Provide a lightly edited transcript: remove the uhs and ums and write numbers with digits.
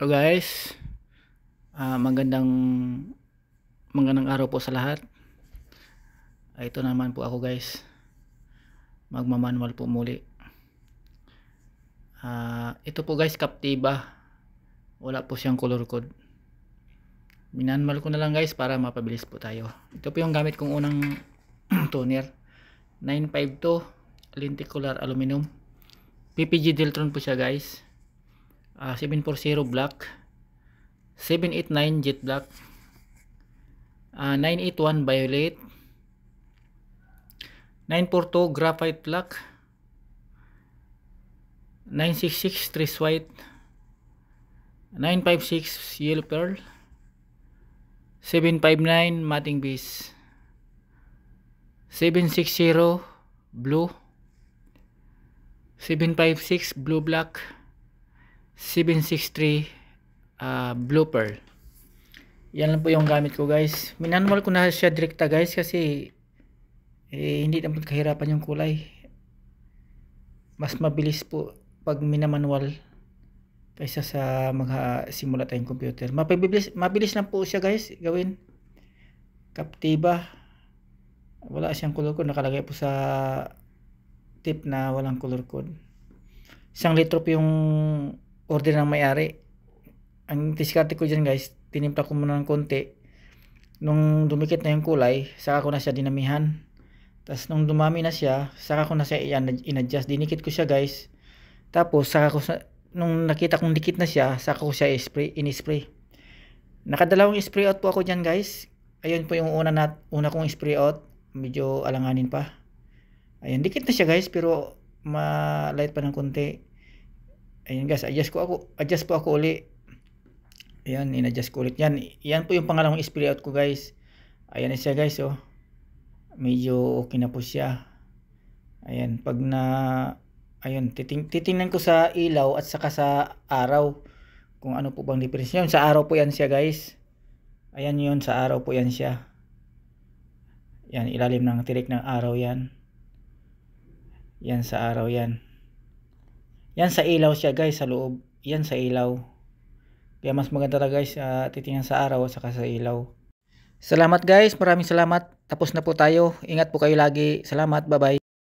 So guys, magandang araw po sa lahat. Ito naman po ako guys, magmamanual po muli. Ito po guys, Captiva. Wala po siyang color code. Minanmal ko na lang guys para mapabilis po tayo. Ito po yung gamit kong unang toner, 952 lenticular aluminum. PPG Deltron po siya guys. 740 black, 789 jet black, 981 violet, 942 graphite black, 966 trace white, 956 yellow pearl, 759 matting base, 760 blue, 756 blue black, 763 blue pearl. Yan lang po yung gamit ko guys. Minanwal ko na siya direkta guys kasi hindi naman kahirapan yung kulay. Mas mabilis po pag minamanwal kaysa sa magsimula tayong computer. Mabilis lang po siya guys gawin. Captiva. Wala siyang color code, nakalagay po sa tip na walang color code. 1 litro po yung order ng may-ari. Ang diskarte ko dyan guys, tinimpla ko muna ng konti. Nung dumikit na yung kulay, saka ko na siya dinamihan. Tapos nung dumami na siya, saka ko na siya in-adjust. Dinikit ko siya guys. Tapos saka ko nung nakita kong dikit na siya, saka ko siya in-spray. Nakadalawang spray out po ako dyan guys. Ayun po yung una kong spray out. Medyo alanganin pa. Ayun, dikit na siya guys, pero ma-light pa ng konti. Ayun guys, adjust po ako uli. Ayan, in-adjust ko ulit yan. Yan po yung pangalawang spray out ko guys. Ayan na siya guys, oh. Medyo okay na po siya. Ayan, ayun, titingnan ko sa ilaw at saka sa araw kung ano po bang difference. Yun, sa araw po yan siya guys. Ayan yun, sa araw po yan siya. Yan, ilalim ng tirik ng araw yan. Yan sa araw yan. Yan sa ilaw siya guys, sa loob. Yan sa ilaw. Kaya mas maganda talaga guys, titingnan sa araw at saka sa ilaw. Salamat guys, maraming salamat. Tapos na po tayo. Ingat po kayo lagi. Salamat, bye bye.